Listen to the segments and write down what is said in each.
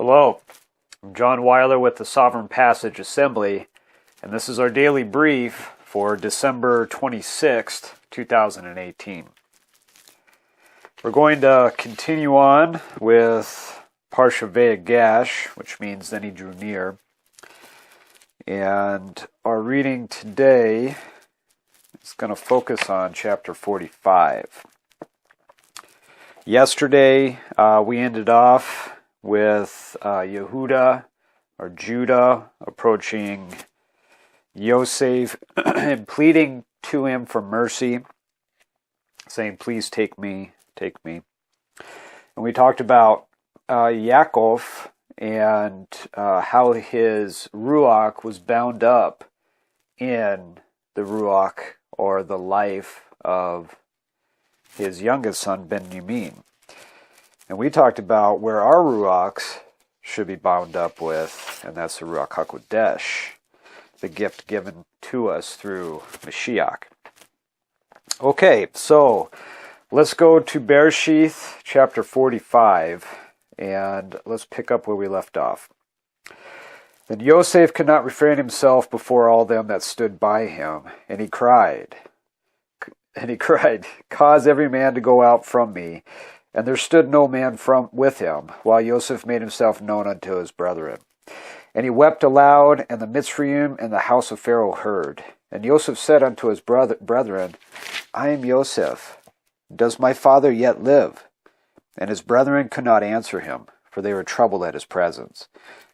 Hello, I'm John Weiler with the Sovereign Passage Assembly, and this is our daily brief for December 26th, 2018. We're going to continue on with Parashah Vayigash, which means then he drew near. And our reading today is going to focus on chapter 45. Yesterday, we ended off with Yehuda, or Judah, approaching Yoceph and pleading to him for mercy, saying, please take me, take me. And we talked about Yaakov and how his Ruach was bound up in the Ruach, or the life of his youngest son, Benjamin. And we talked about where our Ruachs should be bound up with, and that's the Ruach HaKodesh, the gift given to us through Mashiach. Okay, so let's go to Bere'shiyth chapter 45, and let's pick up where we left off. Then Yoceph could not refrain himself before all them that stood by him, and he cried, cause every man to go out from me. And there stood no man with him, while Yoceph made himself known unto his brethren. And he wept aloud, and the Mitzrayim and the house of Pharaoh heard. And Yoceph said unto his brethren, I am Yoceph. Does my father yet live? And his brethren could not answer him, for they were troubled at his presence.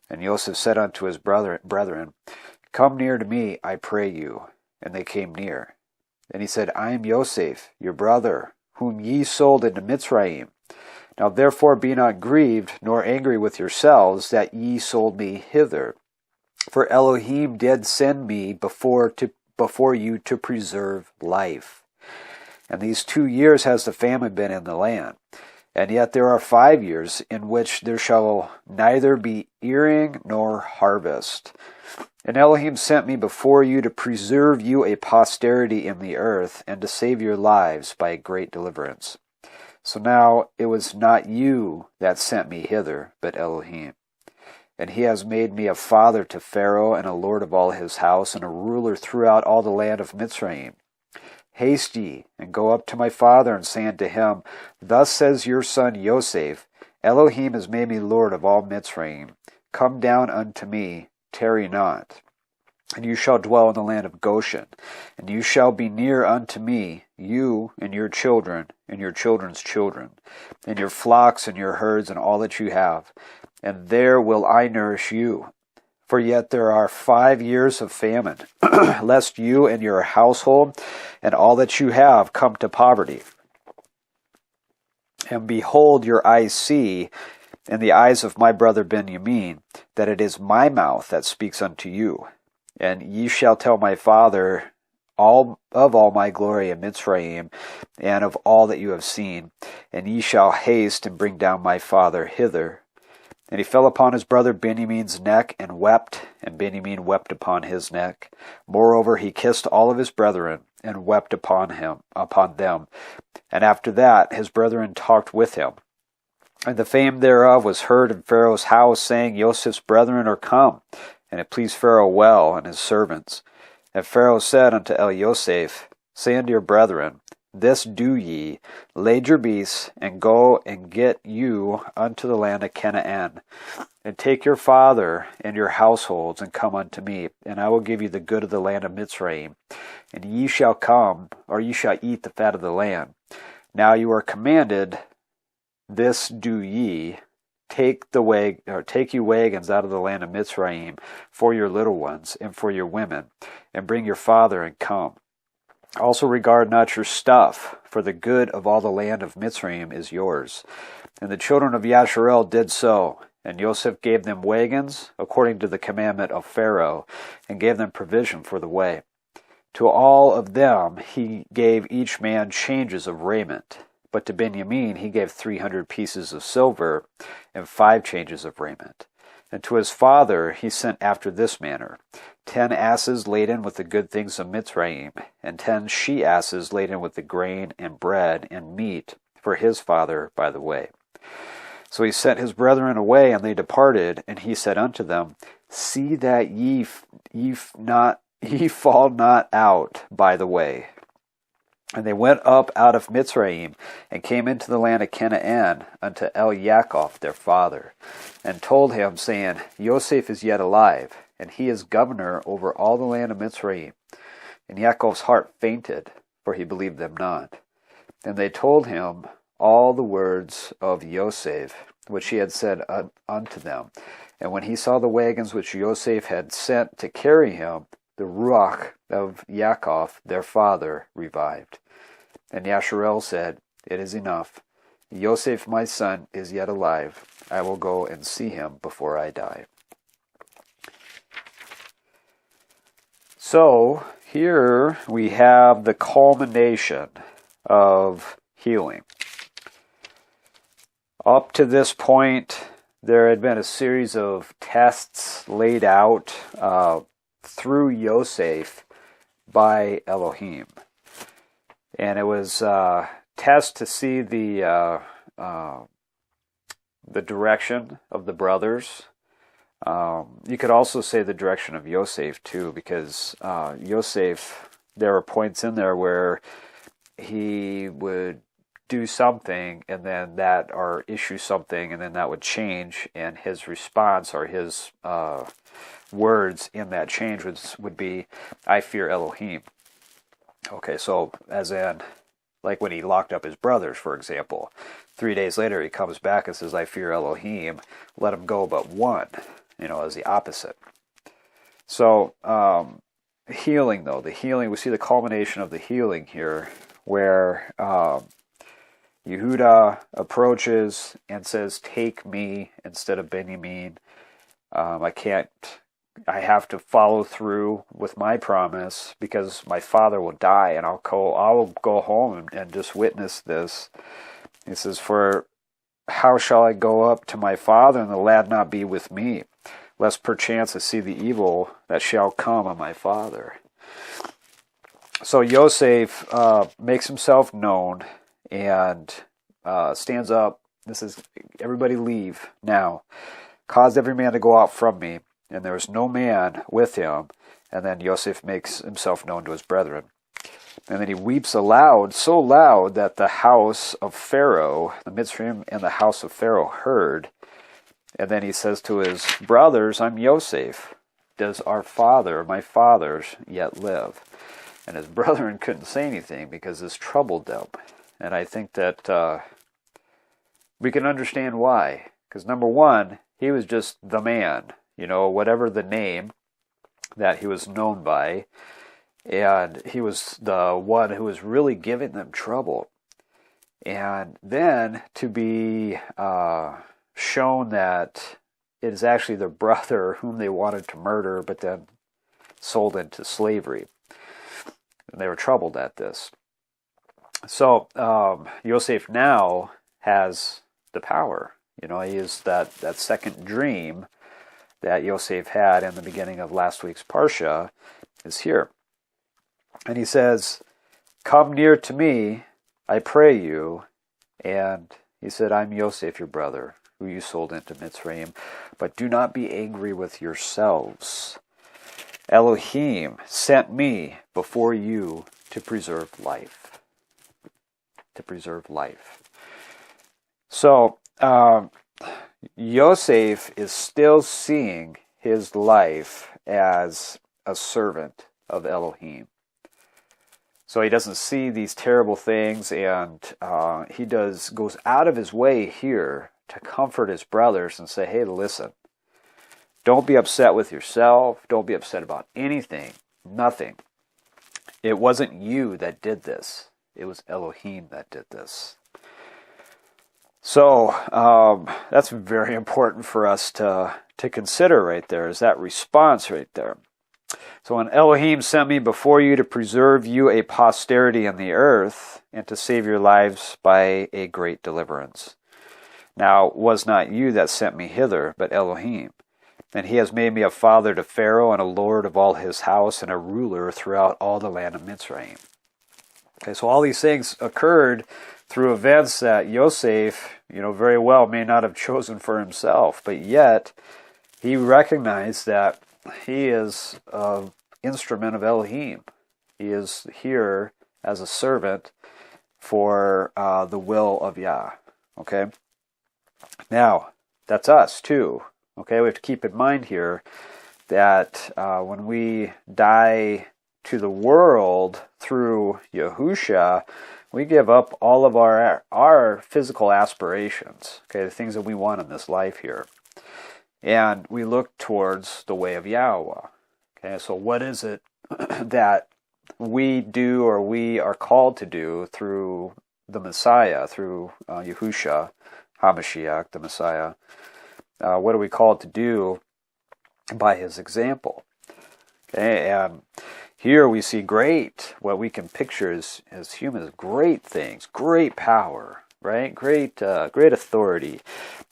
And Yoceph said unto his brethren, Come near to me, I pray you. And they came near. And he said, I am Yoceph, your brother, whom ye sold into Mitzrayim. Now therefore be not grieved, nor angry with yourselves, that ye sold me hither. For Elohim did send me before you to preserve life. And these 2 years has the famine been in the land. And yet there are 5 years in which there shall neither be earing nor harvest. And Elohim sent me before you to preserve you a posterity in the earth, and to save your lives by a great deliverance. So now it was not you that sent me hither, but Elohim. And he has made me a father to Pharaoh, and a lord of all his house, and a ruler throughout all the land of Mitzrayim. Haste ye, and go up to my father, and say unto him, Thus says your son Yoceph, Elohim has made me lord of all Mitzrayim. Come down unto me, tarry not. And you shall dwell in the land of Goshen, and you shall be near unto me, you and your children, and your children's children, and your flocks and your herds, and all that you have. And there will I nourish you. For yet there are 5 years of famine, lest you and your household and all that you have come to poverty. And behold, your eyes see, and the eyes of my brother Benjamin, that it is my mouth that speaks unto you. And ye shall tell my father all my glory in Mitzrayim, and of all that you have seen. And ye shall haste and bring down my father hither. And he fell upon his brother Benjamin's neck and wept, and Benjamin wept upon his neck. Moreover, he kissed all of his brethren, and wept upon them. And after that his brethren talked with him. And the fame thereof was heard in Pharaoh's house, saying, Joseph's brethren are come. And it pleased Pharaoh well and his servants. And Pharaoh said unto Yoceph, Say unto your brethren, This do ye, lade your beasts, and go and get you unto the land of Canaan. And take your father and your households, and come unto me, and I will give you the good of the land of Mitzrayim. And ye shall come, or ye shall eat the fat of the land. Now you are commanded, this do ye, take you wagons out of the land of Mitzrayim for your little ones and for your women, and bring your father and come. Also regard not your stuff, for the good of all the land of Mitzrayim is yours. And the children of Yasharel did so, and Yoceph gave them wagons, according to the commandment of Pharaoh, and gave them provision for the way. To all of them he gave each man changes of raiment. But to Benjamin he gave 300 pieces of silver and 5 changes of raiment. And to his father he sent after this manner, 10 asses laden with the good things of Mitzrayim, and 10 she-asses laden with the grain and bread and meat for his father by the way. So he sent his brethren away, and they departed, and he said unto them, See that ye fall not out by the way. And they went up out of Mitzrayim, and came into the land of Canaan unto Yaakov their father, and told him, saying, Yoceph is yet alive, and he is governor over all the land of Mitzrayim. And Yaakov's heart fainted, for he believed them not. And they told him all the words of Yoceph, which he had said unto them. And when he saw the wagons which Yoceph had sent to carry him, the ruach of Yaakov their father revived. And Yasharel said, It is enough. Yoceph my son is yet alive. I will go and see him before I die. So here we have the culmination of healing. Up to this point, there had been a series of tests laid out through Yoceph by Elohim. And it was tests to see the direction of the brothers. You could also say the direction of Yoceph too, because Yoceph, there were points in there where he would do something and then that, or issue something, and then that would change, and his response or his words in that change would be, I fear Elohim. Okay, so as in, like when he locked up his brothers, for example, 3 days later he comes back and says, I fear Elohim, let him go but one, as the opposite. So, healing though, we see the culmination of the healing here, where Yehuda approaches and says, take me instead of Benjamin. I have to follow through with my promise because my father will die, and I'll go home and just witness this. He says, for how shall I go up to my father and the lad not be with me, lest perchance I see the evil that shall come on my father. So Yoceph makes himself known and stands up. This is, everybody leave now. Cause every man to go out from me. And there was no man with him. And then Yoceph makes himself known to his brethren. And then he weeps aloud, so loud that the house of Pharaoh, the Mitzrayim and the house of Pharaoh heard. And then he says to his brothers, I'm Yoceph. Does my fathers yet live? And his brethren couldn't say anything because this troubled them. And I think that we can understand why. Because number one, he was just the man, whatever the name that he was known by. And he was the one who was really giving them trouble. And then to be shown that it is actually their brother whom they wanted to murder, but then sold into slavery. And they were troubled at this. So Yoceph now has the power. He is that second dream that Yoceph had in the beginning of last week's Parashah is here. And he says, come near to me, I pray you. And he said, I'm Yoceph, your brother, who you sold into Mitzrayim. But do not be angry with yourselves. Elohim sent me before you to preserve life. To preserve life. So, Yoceph is still seeing his life as a servant of Elohim. So he doesn't see these terrible things, and he goes out of his way here to comfort his brothers and say, hey, listen, don't be upset with yourself. Don't be upset about anything. Nothing. It wasn't you that did this. It was Elohim that did this. So that's very important for us to consider right there, is that response right there. So when Elohim sent me before you to preserve you a posterity in the earth, and to save your lives by a great deliverance. Now it was not you that sent me hither, but Elohim. And he has made me a father to Pharaoh, and a lord of all his house, and a ruler throughout all the land of Mitzrayim. Okay, so all these things occurred through events that Yoceph, very well may not have chosen for himself, but yet he recognized that he is an instrument of Elohim. He is here as a servant for the will of Yah. Okay? Now, that's us too. Okay, we have to keep in mind here that when we die to the world through YAHUSHA, we give up all of our physical aspirations, okay, the things that we want in this life here. And we look towards the way of Yahweh. Okay, so what is it that we do or we are called to do through the Messiah, through YAHUSHA, HaMashiach, the Messiah? What are we called to do by his example? Okay, and here we see what we can picture as humans, great things, great power, right? Great authority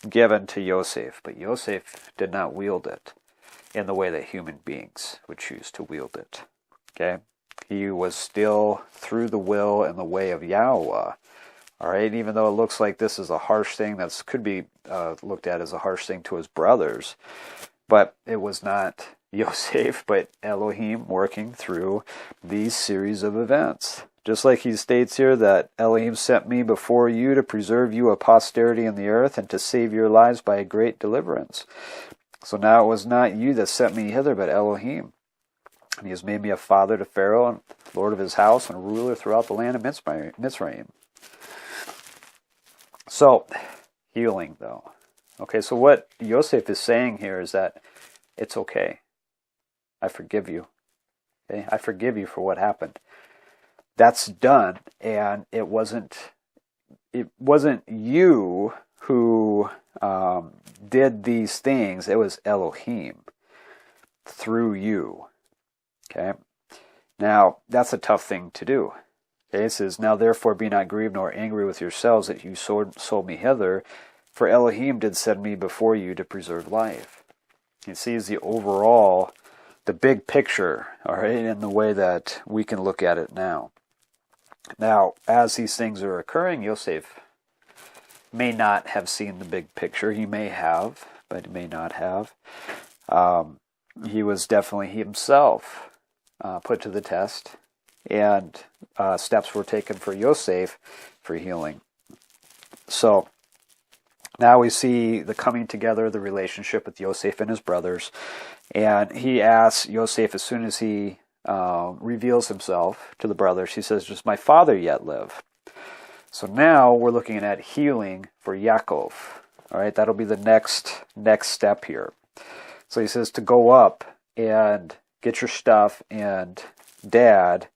given to Yoceph, but Yoceph did not wield it in the way that human beings would choose to wield it. Okay, he was still through the will and the way of Yahweh. All right, even though it looks like this is a harsh thing that could be looked at as a harsh thing to his brothers, but it was not Yoceph, but Elohim working through these series of events. Just like he states here that Elohim sent me before you to preserve you a posterity in the earth and to save your lives by a great deliverance. So now it was not you that sent me hither, but Elohim. And he has made me a father to Pharaoh and lord of his house and ruler throughout the land of Mitzrayim. So, healing though. Okay, so what Yoceph is saying here is that it's okay. I forgive you. Okay, I forgive you for what happened. That's done, and it wasn't you who did these things. It was Elohim through you. Okay, now that's a tough thing to do. Okay, it says, now therefore be not grieved nor angry with yourselves that you sold me hither, for Elohim did send me before you to preserve life. He sees the overall, the big picture, all right, in the way that we can look at it now. Now, as these things are occurring, Yoceph may not have seen the big picture. He may have, but he may not have. He was definitely himself put to the test, and steps were taken for Yoceph for healing. So, now we see the coming together, the relationship with Yoceph and his brothers, and he asks Yoceph as soon as he reveals himself to the brothers, he says, does my father yet live? So now we're looking at healing for Yaakov. All right, that'll be the next step here. So he says to go up and get your stuff and dad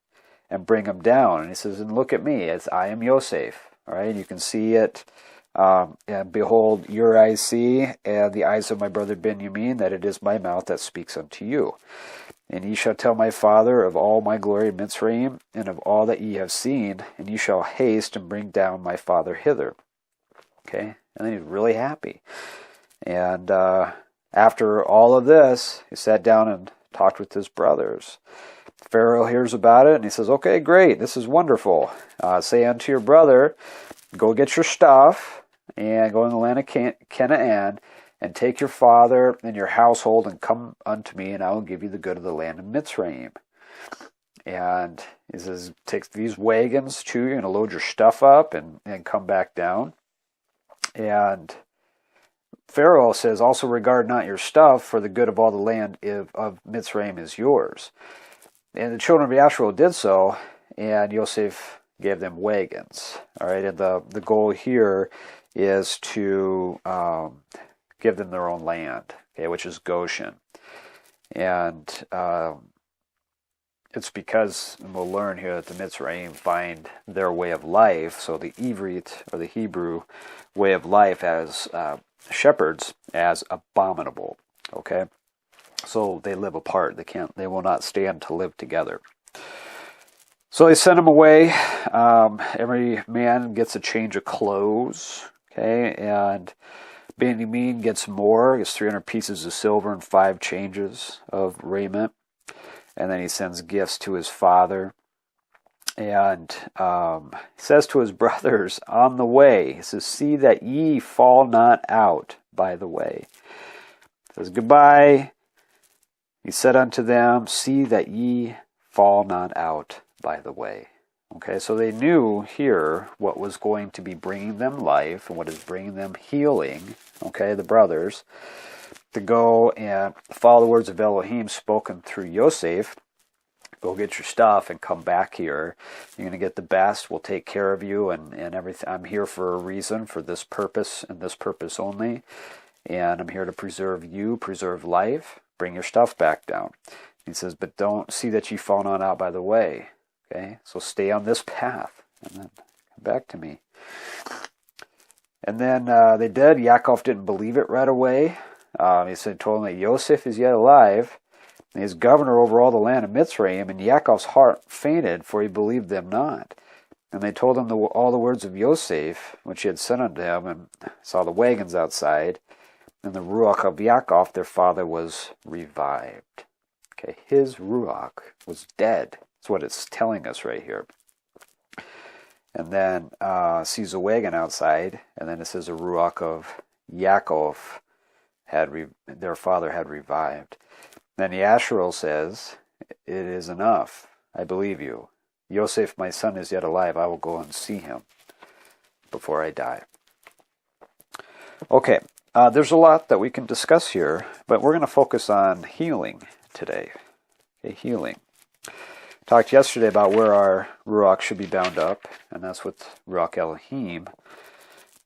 and bring him down. And he says, and look at me, I am Yoceph. All right, you can see it. And behold, your eyes see, and the eyes of my brother Benjamin, that it is my mouth that speaks unto you. And ye shall tell my father of all my glory in Mitzrayim, and of all that ye have seen, and ye shall haste and bring down my father hither. Okay, and then he's really happy. And after all of this, he sat down and talked with his brothers. Pharaoh hears about it, and he says, okay, great, this is wonderful. Say unto your brother, go get your stuff, and go in the land of Canaan, and take your father and your household, and come unto me, and I will give you the good of the land of Mitzrayim. And he says, take these wagons too, you're going to load your stuff up, and come back down. And Pharaoh says, also regard not your stuff, for the good of all the land of Mitzrayim is yours. And the children of Yasharel did so, and Yoceph gave them wagons. All right, and the goal here is to give them their own land, okay, which is Goshen. And it's because, and we'll learn here, that the Mitzrayim find their way of life, so the Ivrit, or the Hebrew way of life as shepherds, as abominable, okay? So they live apart. They will not stand to live together. So they send them away. Every man gets a change of clothes, okay? And Benjamin gets more, gets 300 pieces of silver and 5 changes of raiment. And then he sends gifts to his father. And he says to his brothers on the way, he says, see that ye fall not out by the way. He says, goodbye. He said unto them, see that ye fall not out by the way. Okay, so they knew here what was going to be bringing them life and what is bringing them healing, okay, the brothers, to go and follow the words of Elohim spoken through Yoceph. Go get your stuff and come back here. You're going to get the best. We'll take care of you and everything. I'm here for a reason, for this purpose and this purpose only. And I'm here to preserve you, preserve life. Bring your stuff back down. He says, but don't see that ye fall not out by the way. Okay, so stay on this path and then come back to me. And then they did. Yaakov didn't believe it right away. He said, told him that Yoceph is yet alive. And he is governor over all the land of Mitzrayim. And Yaakov's heart fainted, for he believed them not. And they told him all the words of Yoceph, which he had sent unto him, and saw the wagons outside. And the Ruach of Yaakov, their father, was revived. Okay, his Ruach was dead. That's what it's telling us right here. And then sees a wagon outside, and then it says the Ruach of Yaakov their father had revived. Then Yasharel says, it is enough. I believe you. Yoceph, my son, is yet alive. I will go and see him before I die. Okay, there's a lot that we can discuss here, but we're going to focus on healing today. Okay, healing. Talked yesterday about where our Ruach should be bound up, and that's with Ruach Elohim.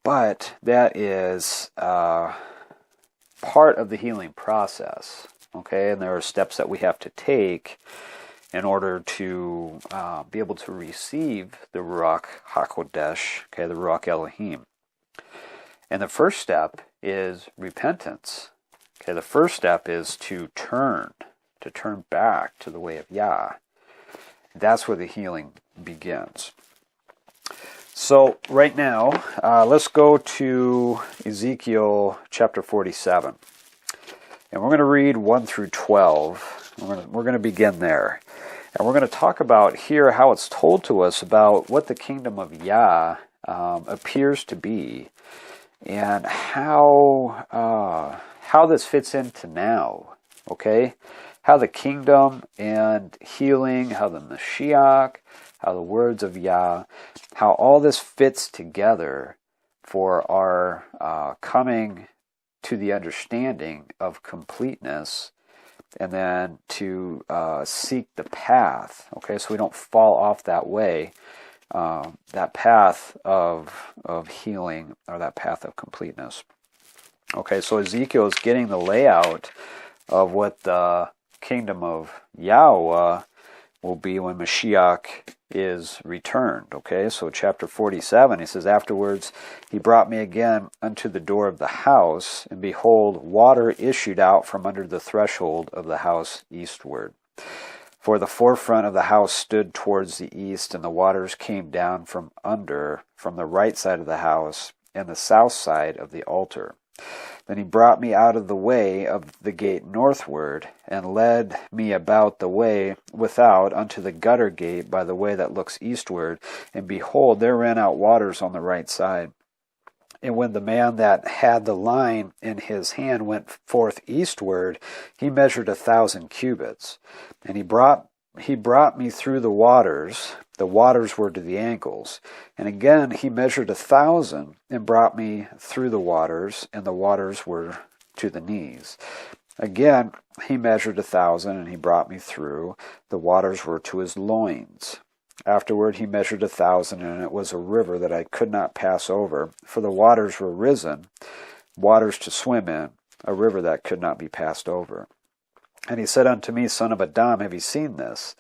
But that is part of the healing process, okay? And there are steps that we have to take in order to be able to receive the Ruach HaKodesh, okay, the Ruach Elohim. And the first step is repentance. Okay, the first step is to turn back to the way of Yah. That's where the healing begins. So right now, let's go to Ezekiel chapter 47. And we're going to read 1 through 12. We're going to begin there. And we're going to talk about here how it's told to us about what the kingdom of Yah appears to be, and how this fits into now, okay? How the kingdom and healing, how the Mashiach, how the words of Yah, how all this fits together for our coming to the understanding of completeness, and then to seek the path, okay, so we don't fall off that way, that path of healing, or that path of completeness. Okay, so Ezekiel is getting the layout of what the kingdom of Yahweh will be when Mashiach is returned. Okay, so chapter 47, he says, afterwards he brought me again unto the door of the house, and behold, water issued out from under the threshold of the house eastward. For the forefront of the house stood towards the east, and the waters came down from the right side of the house, and the south side of the altar. Then he brought me out of the way of the gate northward, and led me about the way without unto the gutter gate by the way that looks eastward, and behold, there ran out waters on the right side. And when the man that had the line in his hand went forth eastward, he measured 1,000 cubits. And he brought me through the waters. The waters were to the ankles. And again he measured 1,000, and brought me through the waters, and the waters were to the knees. Again he measured 1,000, and he brought me through. The waters were to his loins. Afterward he measured 1,000, and it was a river that I could not pass over, for the waters were risen, waters to swim in, a river that could not be passed over. And he said unto me, Son of Adam, have you seen this?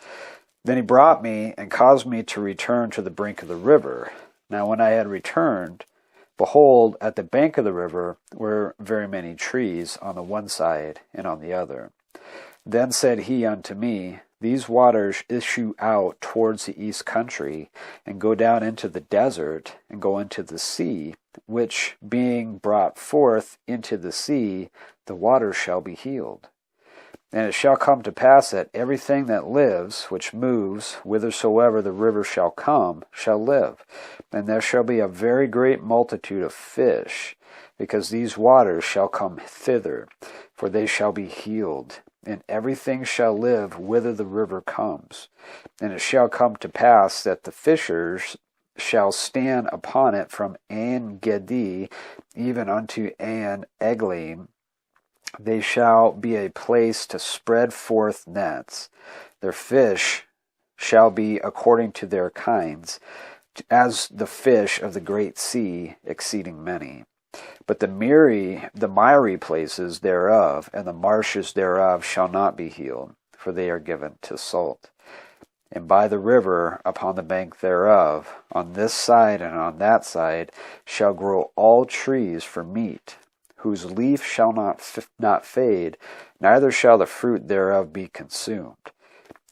Then he brought me, and caused me to return to the brink of the river. Now when I had returned, behold, at the bank of the river were very many trees on the one side and on the other. Then said he unto me, These waters issue out towards the east country, and go down into the desert, and go into the sea, which being brought forth into the sea, the waters shall be healed. And it shall come to pass that everything that lives, which moves, whithersoever the river shall come, shall live. And there shall be a very great multitude of fish, because these waters shall come thither, for they shall be healed. And everything shall live whither the river comes. And it shall come to pass that the fishers shall stand upon it from En Gedi even unto En Eglaim. They shall be a place to spread forth nets. Their fish shall be according to their kinds, as the fish of the great sea, exceeding many. But the miry places thereof, and the marshes thereof shall not be healed, for they are given to salt. And by the river, upon the bank thereof, on this side and on that side, shall grow all trees for meat, whose leaf shall not fade, neither shall the fruit thereof be consumed.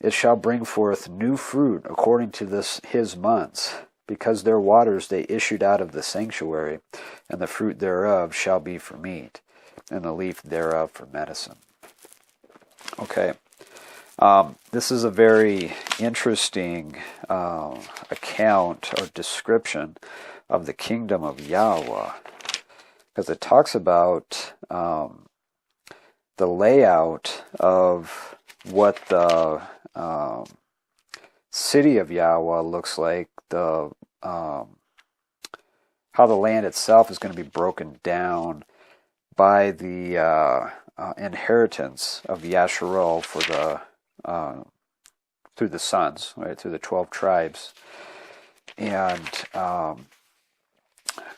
It shall bring forth new fruit according to his months, because their waters they issued out of the sanctuary, and the fruit thereof shall be for meat, and the leaf thereof for medicine. Okay, this is a very interesting account or description of the kingdom of Yahweh, because it talks about the layout of what the city of Yahweh looks like, how the land itself is going to be broken down by the inheritance of Yasharel for the through the sons, right, through the 12 tribes, and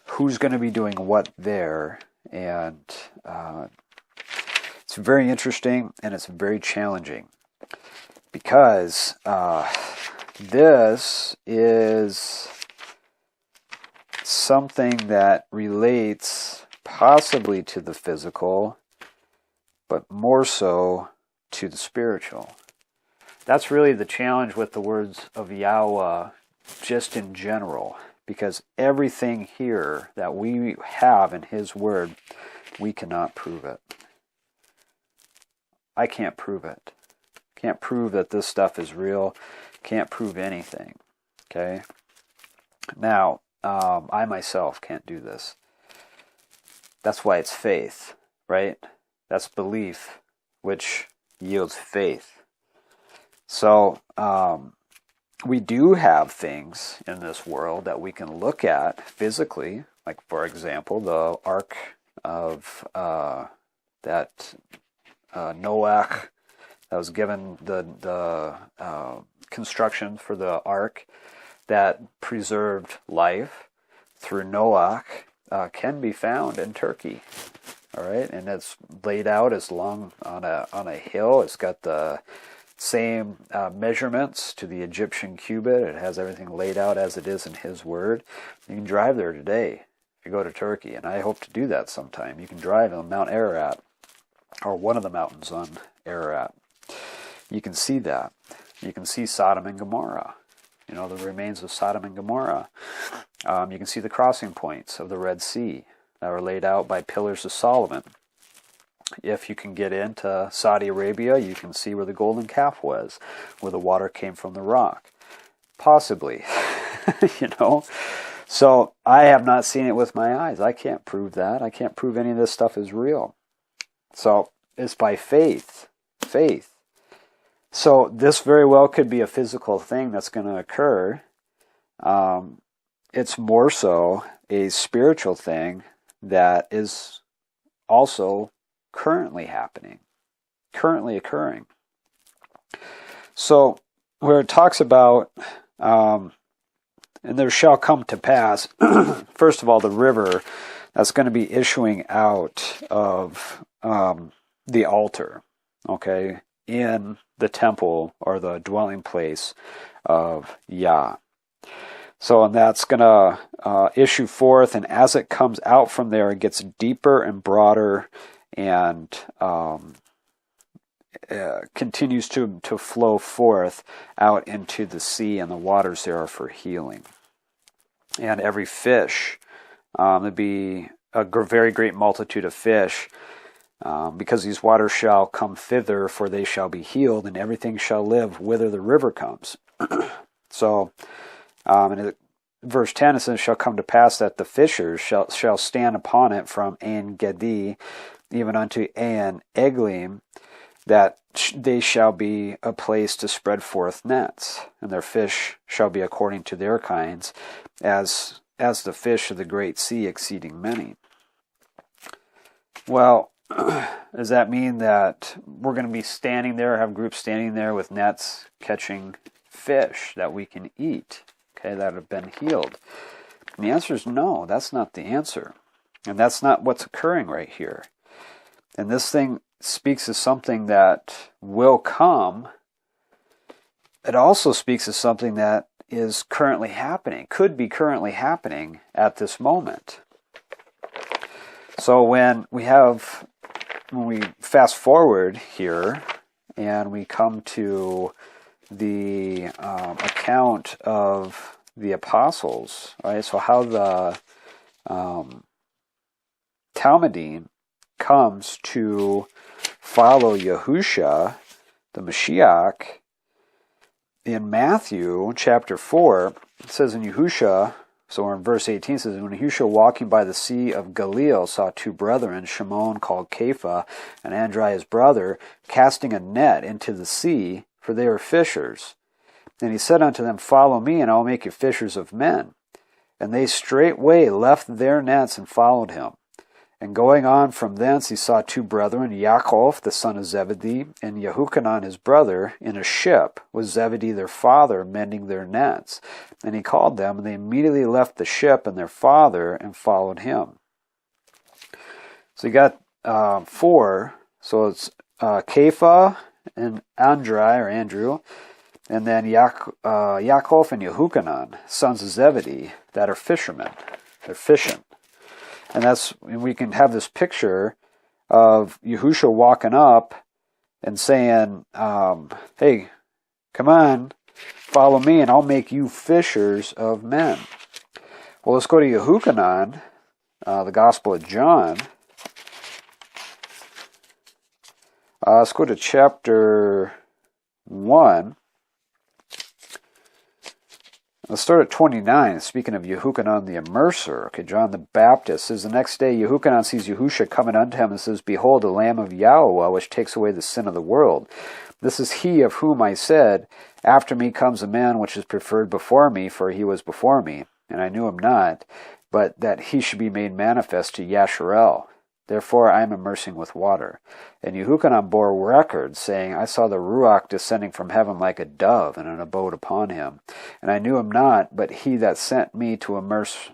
who's going to be doing what there, and it's very interesting and it's very challenging, because this is something that relates possibly to the physical, but more so to the spiritual. That's really the challenge with the words of Yahweh just in general, because everything here that we have in His Word, we cannot prove it. I can't prove it. Can't prove that this stuff is real. Can't prove anything. Okay? Now, I myself can't do this. That's why it's faith, right? That's belief, which yields faith. So, we do have things in this world that we can look at physically, like, for example, the ark of that Noah that was given the construction for the ark that preserved life through Noah can be found in Turkey. All right, and it's laid out as long on a hill. It's got the same measurements to the Egyptian cubit. It has everything laid out as it is in His Word. You can drive there today if you go to Turkey, and I hope to do that sometime. You can drive on Mount Ararat, or one of the mountains on Ararat. You can see that. You can see Sodom and Gomorrah. You know, the remains of Sodom and Gomorrah. You can see the crossing points of the Red Sea that were laid out by pillars of Solomon. If you can get into Saudi Arabia, you can see where the golden calf was, where the water came from the rock. Possibly, you know. So I have not seen it with my eyes. I can't prove that. I can't prove any of this stuff is real. So it's by faith. Faith. So this very well could be a physical thing that's going to occur. It's more so a spiritual thing that is also currently happening, currently occurring. So where it talks about, and there shall come to pass, first of all, the river that's going to be issuing out of the altar, okay, in the temple or the dwelling place of Yah. So, and that's going to issue forth, and as it comes out from there, it gets deeper and broader, and continues to flow forth out into the sea, and the waters there are for healing. And every fish, there'd be a very great multitude of fish, because these waters shall come thither, for they shall be healed, and everything shall live whither the river comes. So, in verse 10 it says, shall come to pass that the fishers shall stand upon it from En Gedi even unto En Eglim, that they shall be a place to spread forth nets, and their fish shall be according to their kinds, as the fish of the great sea, exceeding many. Well, does that mean that we're going to be standing there, have groups standing there with nets catching fish that we can eat, okay, that have been healed? And the answer is no, that's not the answer. And that's not what's occurring right here. And this thing speaks of something that will come. It also speaks of something that is currently happening, could be currently happening at this moment. So when we fast forward here and we come to the account of the apostles, right? So how the Talmudim comes to follow Yahusha, the Mashiach, in Matthew chapter 4, it says in Yahusha, so in verse 18 it says, when Yahushua walking by the sea of Galilee saw two brethren, Shimon called Kepha, and Andri his brother, casting a net into the sea, for they were fishers. And he said unto them, follow me, and I will make you fishers of men. And they straightway left their nets and followed him. And going on from thence he saw two brethren, Yaakov the son of Zebedee, and Yahuchanon his brother, in a ship, with Zebedee their father, mending their nets. And he called them, and they immediately left the ship and their father, and followed him. So you got four, so it's Kepha and Andri, or Andrew, and then Yaakov and Yahuchanon, sons of Zebedee, that are fishermen. They're fishing. And we can have this picture of Yahushua walking up and saying, hey, come on, follow me, and I'll make you fishers of men. Well, let's go to Yahuchanon, the Gospel of John. Let's go to chapter 1. Let's start at 29, speaking of Yahuchanon the Immerser. Okay, John the Baptist says, the next day Yahuchanon sees Yahusha coming unto him and says, behold, the Lamb of Yahweh, which takes away the sin of the world. This is he of whom I said, after me comes a man which is preferred before me, for he was before me, and I knew him not, but that he should be made manifest to Yasharel. Therefore I am immersing with water. And Yahuchanan bore record, saying, I saw the Ruach descending from heaven like a dove, and an abode upon him. And I knew him not, but he that sent me to immerse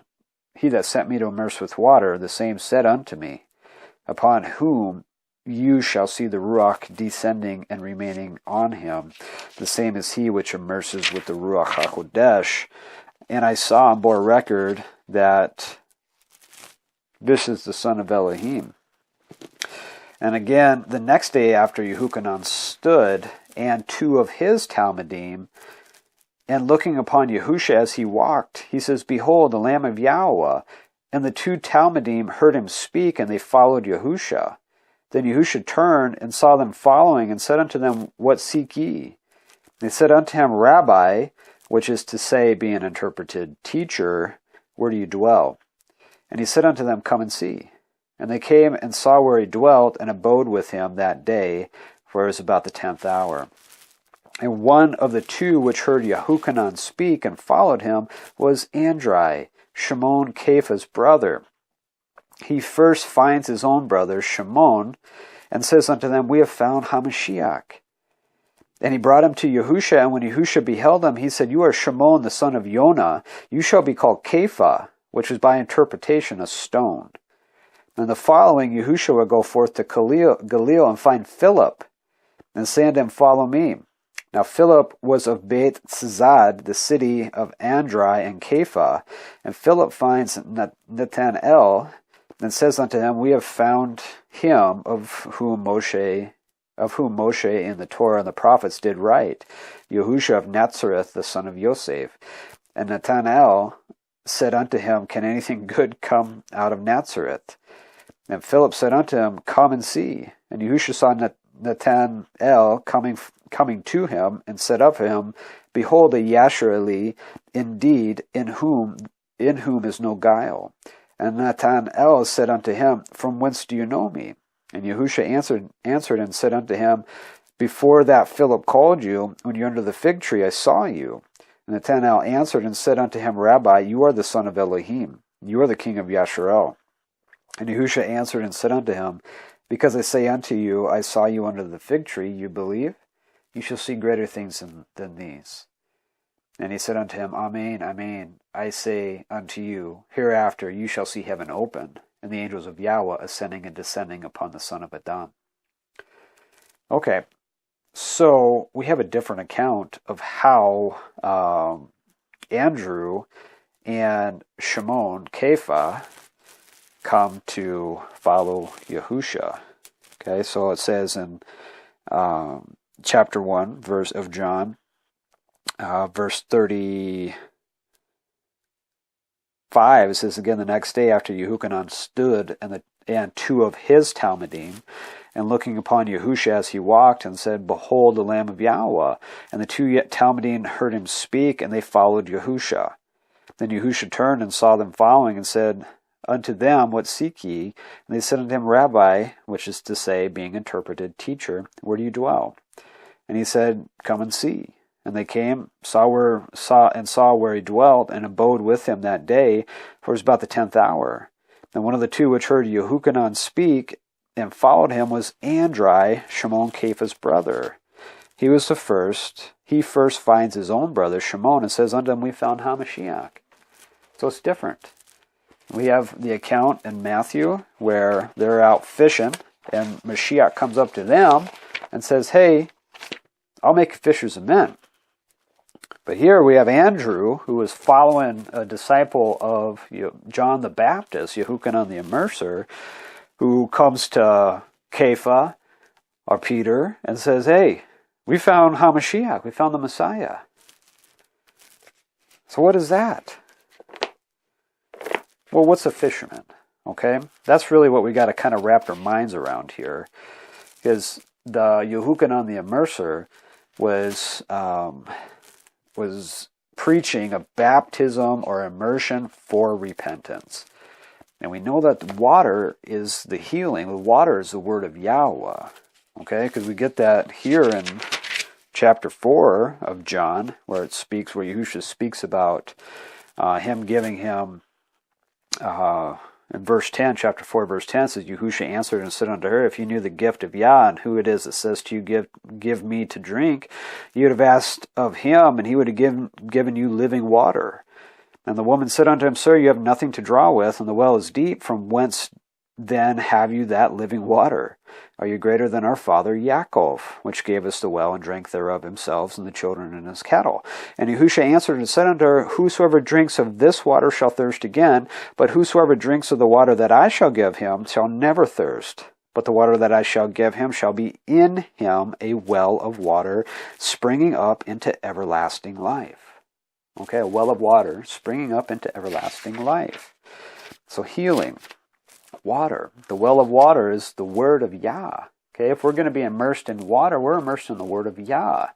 with water, the same said unto me, upon whom you shall see the Ruach descending and remaining on him. The same is he which immerses with the Ruach HaKodesh. And I saw and bore record that this is the son of Elohim. And again, the next day after Yahuchanan stood, and two of his Talmudim, and looking upon Yahusha as he walked, he says, behold, the Lamb of Yahweh. And the two Talmudim heard him speak, and they followed Yahusha. Then Yahusha turned and saw them following, and said unto them, what seek ye? They said unto him, Rabbi, which is to say, being interpreted, teacher, where do you dwell? And he said unto them, come and see. And they came and saw where he dwelt, and abode with him that day, for it was about the 10th hour. And one of the two which heard Yahuchanan speak and followed him was Andri, Shimon Kepha's brother. He first finds his own brother, Shimon, and says unto them, we have found HaMashiach. And he brought him to Yahusha, and when Yahusha beheld him, he said, you are Shimon the son of Yonah, you shall be called Kepha, which is by interpretation a stone. And the following, Yahusha will go forth to Galilee and find Philip, and say unto him, follow me. Now Philip was of Beit Zad, the city of Andri and Kepha, and Philip finds Nathanael, and says unto him, we have found him of whom Moshe in the Torah and the prophets did write, Yahusha of Nazareth, the son of Yoceph. And Nathanael said unto him, can anything good come out of Nazareth? And Philip said unto him, Come and see. And Yahusha saw Nathanael coming to him, and said of him, Behold, a Yashareli, indeed, in whom is no guile. And Nathanael said unto him, From whence do you know me? And Yahusha answered and said unto him, Before that Philip called you, when you were under the fig tree, I saw you. And Nathanael answered and said unto him, Rabbi, you are the son of Elohim. You are the king of Yasharel. And Yahusha answered and said unto him, Because I say unto you, I saw you under the fig tree, you believe? You shall see greater things than these. And he said unto him, Amen, amen, I say unto you, hereafter you shall see heaven open, and the angels of Yahweh ascending and descending upon the son of Adam. Okay, so we have a different account of how Andrew and Shimon, Kepha, come to follow Yahusha. Okay, so it says in chapter 1, verse of John, verse 35, it says, Again, the next day after Yahuchanon stood, and two of his Talmudim, and looking upon Yahusha as he walked, and said, Behold, the Lamb of Yahweh. And the two Talmudim heard him speak, and they followed Yahusha. Then Yahusha turned and saw them following, and said unto them, What seek ye? And they said unto him, Rabbi, which is to say, being interpreted, Teacher, where do you dwell? And he said, Come and see. And they came, saw where he dwelt, and abode with him that day, for it was about the 10th hour. And one of the two which heard Yahuchanon speak, and followed him, was Andri, Shimon Kepha's brother. He was the first. He first finds his own brother, Shimon, and says unto him, We found HaMashiach. So it's different. We have the account in Matthew where they're out fishing, and Mashiach comes up to them and says, Hey, I'll make you fishers of men. But here we have Andrew, who was following a disciple of John the Baptist, Yahuchanon the Immerser, who comes to Kepha, or Peter, and says, Hey, we found HaMashiach, we found the Messiah. So what is that? Well, what's a fisherman? Okay, that's really what we got to kind of wrap our minds around here, because the Yahuchanon the Immerser was preaching a baptism or immersion for repentance. And we know that the water is the healing. The water is the word of Yahweh. Okay, because we get that here in chapter 4 of John, where Yahushua speaks about him giving him, in verse 10, chapter 4, verse 10, says, Yahushua answered and said unto her, If you knew the gift of Yah, and who it is that says to you, give me to drink, you would have asked of him, and he would have given you living water. And the woman said unto him, Sir, you have nothing to draw with, and the well is deep. From whence then have you that living water? Are you greater than our father Yaakov, which gave us the well, and drank thereof himself, and the children and his cattle? And Yahushua answered and said unto her, Whosoever drinks of this water shall thirst again, but whosoever drinks of the water that I shall give him shall never thirst. But the water that I shall give him shall be in him a well of water, springing up into everlasting life. Okay, a well of water springing up into everlasting life. So healing. Water. The well of water is the word of Yah. Okay, if we're going to be immersed in water, we're immersed in the word of Yah.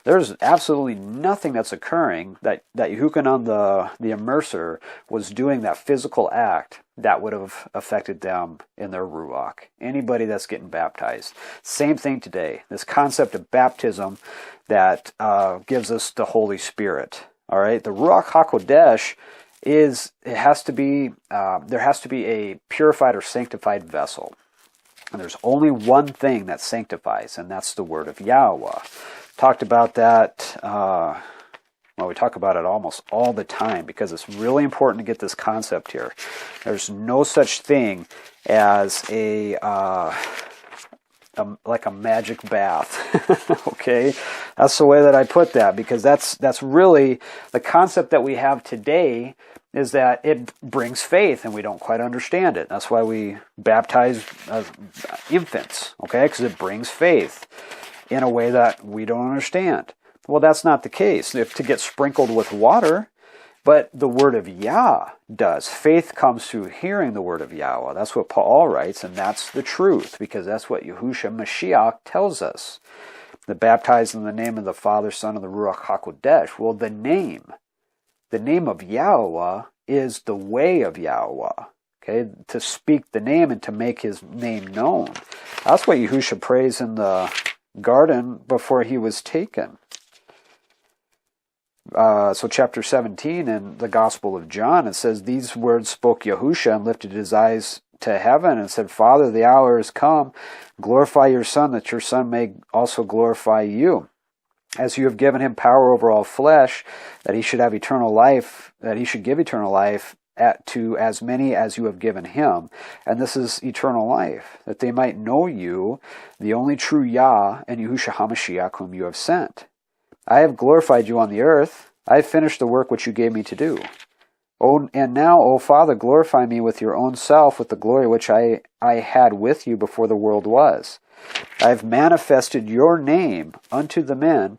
There's absolutely nothing that's occurring that Yahuchanon the Immerser was doing, that physical act, that would have affected them in their Ruach. Anybody that's getting baptized. Same thing today. This concept of baptism that gives us the Holy Spirit. All right, the Ruach HaKodesh there has to be a purified or sanctified vessel. And there's only one thing that sanctifies, and that's the word of Yahweh. Talked about that, we talk about it almost all the time, because it's really important to get this concept here. There's no such thing as like a magic bath. Okay, that's the way that I put that, because that's really the concept that we have today, is that it brings faith, and we don't quite understand it. That's why we baptize infants, okay, because it brings faith in a way that we don't understand. Well, that's not the case. If to get sprinkled with water, But the word of Yah does. Faith comes through hearing the word of Yahweh. That's what Paul writes, and that's the truth, because that's what YAHUSHA Mashiach tells us. The baptized in the name of the Father, Son, and the Ruach HaKodesh. Well, the name of Yahweh is the way of Yahweh. Okay, to speak the name and to make his name known. That's what YAHUSHA prays in the garden before he was taken. So chapter 17 in the Gospel of John, it says, these words spoke YAHUSHA and lifted his eyes to heaven and said, Father, the hour is come. Glorify your Son, that your Son may also glorify you. As you have given him power over all flesh, that he should have eternal life, that he should give eternal life to as many as you have given him. And this is eternal life, that they might know you, the only true Yah, and YAHUSHA HaMashiach, whom you have sent. I have glorified you on the earth. I have finished the work which you gave me to do. And now, O Father, glorify me with your own self, with the glory which I had with you before the world was. I have manifested your name unto the men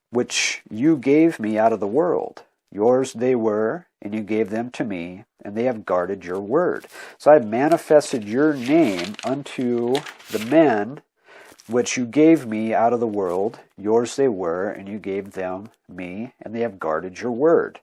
which you gave me out of the world. Yours they were, and you gave them to me, and they have guarded your word. So I have manifested your name unto the men which you gave me out of the world. Yours they were, and you gave them me, and they have guarded your word.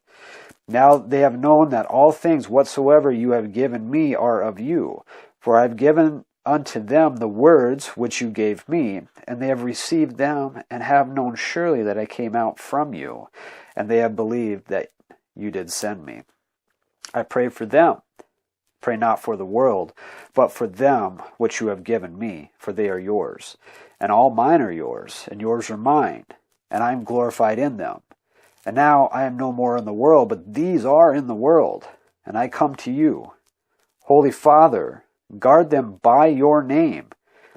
Now they have known that all things whatsoever you have given me are of you. For I have given unto them the words which you gave me, and they have received them, and have known surely that I came out from you, and they have believed that you did send me. I pray for them. Pray not for the world, but for them which you have given me, for they are yours. And all mine are yours, and yours are mine, and I am glorified in them. And now I am no more in the world, but these are in the world, and I come to you. Holy Father, guard them by your name,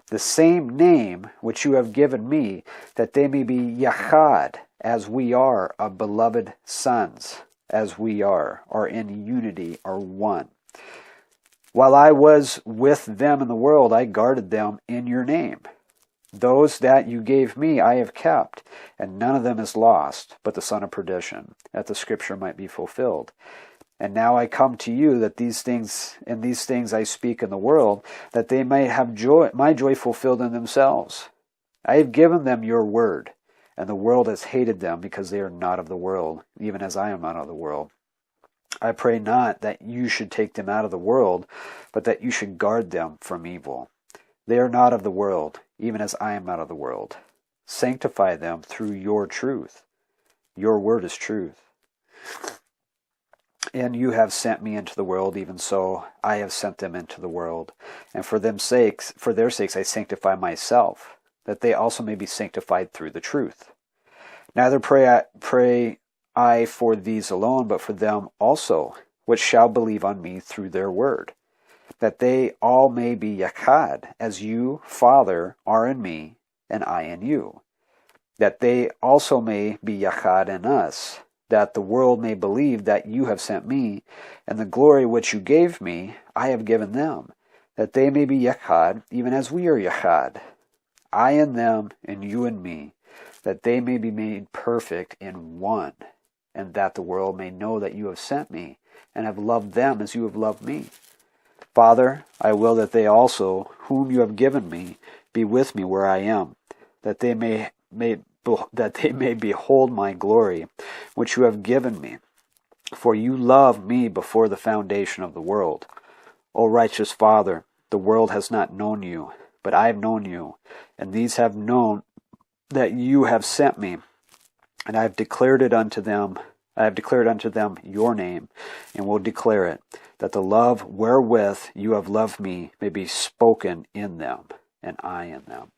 the same name which you have given me, that they may be Yachad, as we are, of beloved sons, as we are in unity, are one. While I was with them in the world, I guarded them in your name. Those that you gave me I have kept, and none of them is lost, but the son of perdition, that the scripture might be fulfilled. And now I come to you, that these things I speak in the world, that they may have joy, my joy fulfilled in themselves. I have given them your word, and the world has hated them, because they are not of the world, even as I am not of the world. I pray not that you should take them out of the world, but that you should guard them from evil. They are not of the world, even as I am not of the world. Sanctify them through your truth. Your word is truth. And you have sent me into the world, even so I have sent them into the world. And for their sakes I sanctify myself, that they also may be sanctified through the truth. Neither pray I for these alone, but for them also, which shall believe on me through their word, that they all may be Yachad, as you, Father, are in me, and I in you, that they also may be Yachad in us, that the world may believe that you have sent me, and the glory which you gave me I have given them, that they may be Yachad, even as we are Yachad, I in them, and you in me, that they may be made perfect in one, and that the world may know that you have sent me, and have loved them as you have loved me. Father, I will that they also, whom you have given me, be with me where I am, that they may behold my glory, which you have given me. For you loved me before the foundation of the world. O righteous Father, the world has not known you, but I have known you, and these have known that you have sent me, and I have declared unto them your name, and will declare it, that the love wherewith you have loved me may be spoken in them, and I in them.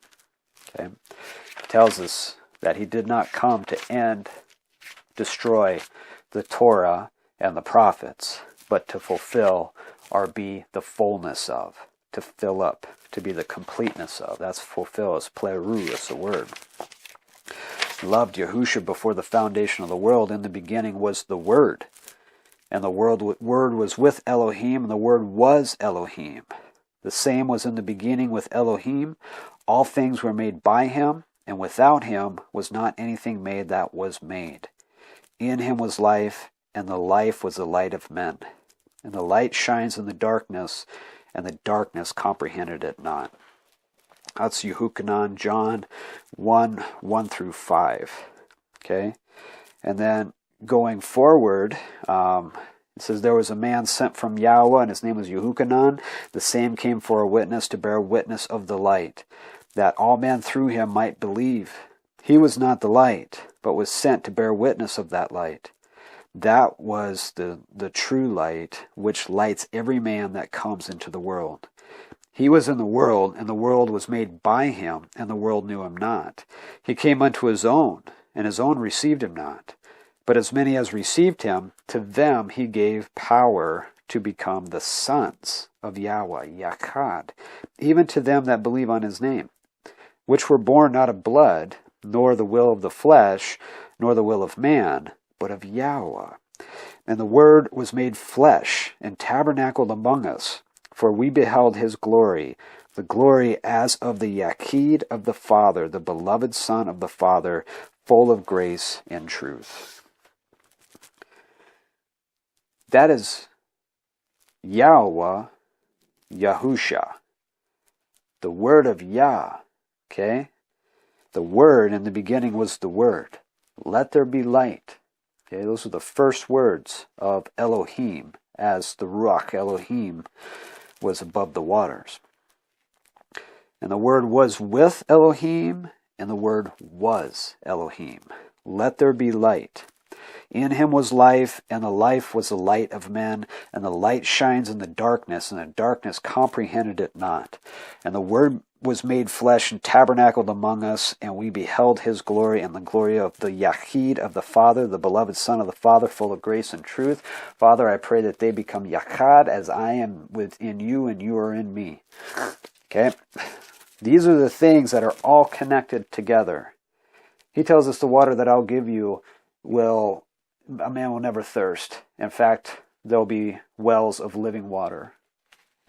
Okay? It tells us that he did not come to destroy the Torah and the prophets, but to fulfill or be the fullness of, to fill up, to be the completeness of. That's fulfill, is pleru, is the word. Loved YAHUSHA before the foundation of the world. In the beginning was the Word, and the Word was with Elohim, and the Word was Elohim. The same was in the beginning with Elohim. All things were made by him, and without him was not anything made that was made. In him was life, and the life was the light of men. And the light shines in the darkness, and the darkness comprehended it not. That's Yahuchanon, John 1 through 5. Okay? And then going forward, it says, there was a man sent from Yahweh, and his name was Yahuchanon. The same came for a witness, to bear witness of the light, that all men through him might believe. He was not the light, but was sent to bear witness of that light. That was the true light, which lights every man that comes into the world. He was in the world, and the world was made by him, and the world knew him not. He came unto his own, and his own received him not. But as many as received him, to them he gave power to become the sons of Yahweh, Yachad, even to them that believe on his name, which were born not of blood, nor the will of the flesh, nor the will of man, but of Yahweh. And the Word was made flesh, and tabernacled among us, for we beheld his glory, the glory as of the Yachid of the Father, the beloved Son of the Father, full of grace and truth. That is Yahweh, YAHUSHA, the word of Yah, okay? The word in the beginning was the word. Let there be light. Okay, those are the first words of Elohim, as the Ruach Elohim was above the waters. And the word was with Elohim, and the word was Elohim. Let there be light. In him was life, and the life was the light of men, and the light shines in the darkness, and the darkness comprehended it not. And the Word was made flesh and tabernacled among us, and we beheld his glory, and the glory of the Yachid of the Father, the beloved Son of the Father, full of grace and truth. Father, I pray that they become Yachad, as I am within you, and you are in me. Okay? These are the things that are all connected together. He tells us the water that I'll give you a man will never thirst. In fact, there'll be wells of living water.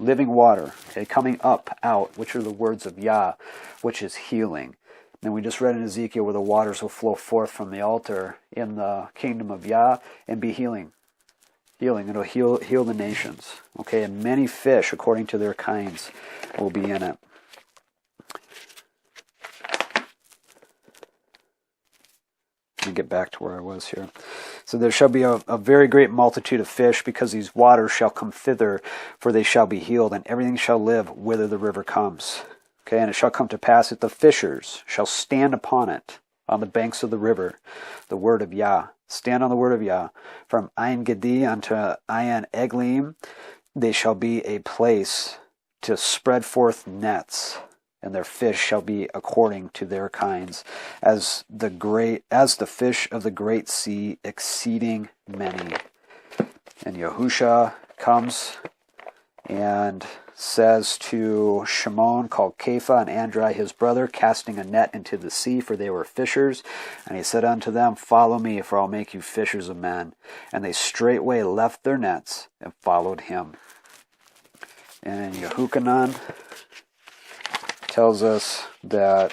Living water, okay, coming up, out, which are the words of Yah, which is healing. And we just read in Ezekiel where the waters will flow forth from the altar in the kingdom of Yah and be healing. Healing, it'll heal the nations. Okay, and many fish, according to their kinds, will be in it. Let me get back to where I was here. So there shall be a very great multitude of fish, because these waters shall come thither, for they shall be healed, and everything shall live whither the river comes. Okay, and it shall come to pass that the fishers shall stand upon it, on the banks of the river, the word of Yah. Stand on the word of Yah. From Ein Gedi unto Ein Eglim, they shall be a place to spread forth nets, and their fish shall be according to their kinds, as the fish of the great sea, exceeding many. And Yahusha comes and says to Shimon, called Kepha, and Andri his brother, casting a net into the sea, for they were fishers. And he said unto them, Follow me, for I'll make you fishers of men. And they straightway left their nets and followed him. And Yahuchanon tells us that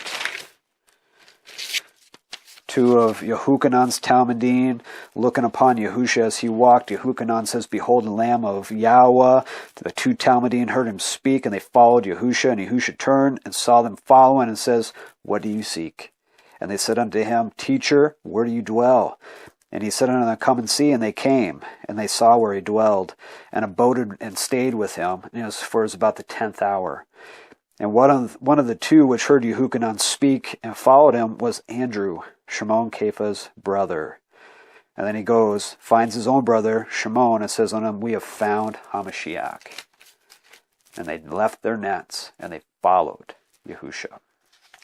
two of Yahuchanon's Talmudim, looking upon Yahusha as he walked, Yahuchanon says, Behold the Lamb of Yahweh. The two Talmudim heard him speak, and they followed Yahusha. And Yahusha turned and saw them following, and says, What do you seek? And they said unto him, Teacher, where do you dwell? And he said unto them, Come and see. And they came, and they saw where he dwelled, and abode and stayed with him. And it was about the 10th hour. And one of the two which heard Yahuchanon speak and followed him was Andrew, Shimon Kepha's brother. And then he goes, finds his own brother, Shimon, and says unto him, We have found HaMashiach. And they left their nets, and they followed Yahusha.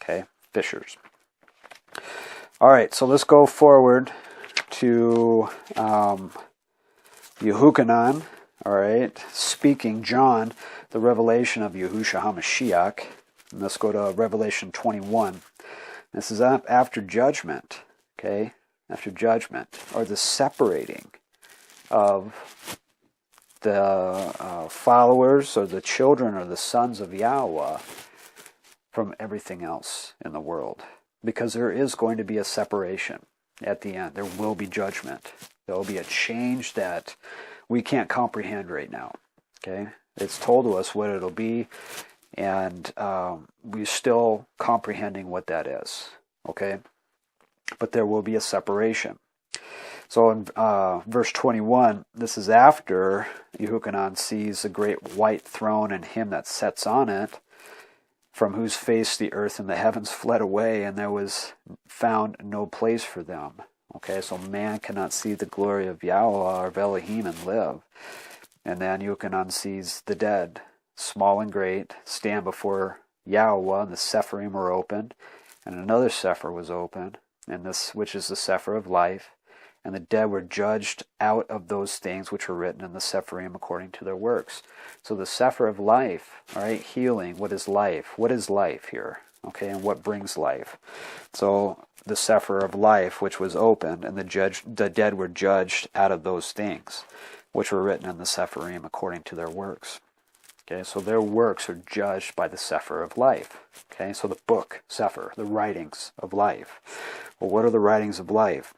Okay, fishers. All right, so let's go forward to Yahuchanon. All right, speaking, John, the revelation of Yahushua HaMashiach. And let's go to Revelation 21. This is after judgment, okay? After judgment, or the separating of the followers or the children or the sons of Yahweh from everything else in the world. Because there is going to be a separation. at the end. There will be judgment. There will be a change that we can't comprehend right now. Okay? It's told to us what it'll be, and we're still comprehending what that is. Okay? But there will be a separation. So in verse 21, this is after Yahuchanon sees the great white throne and him that sits on it, from whose face the earth and the heavens fled away, and there was found no place for them. Okay, so man cannot see the glory of Yahweh or of Elohim and live. And then Yahuchanon sees the dead, small and great, stand before Yahweh, and the Sephirim were opened, and another Sephir was opened, and this, which is the Sephir of life, and the dead were judged out of those things which were written in the Sephirim according to their works. So the Sephir of life, all right, healing, what is life? What is life here? Okay, and what brings life? So the Sephir of life, which was opened, and the dead were judged out of those things which were written in the Sephirim according to their works. Okay, so their works are judged by the Sephir of life. Okay, so the book, Sephir, the writings of life. Well, what are the writings of life?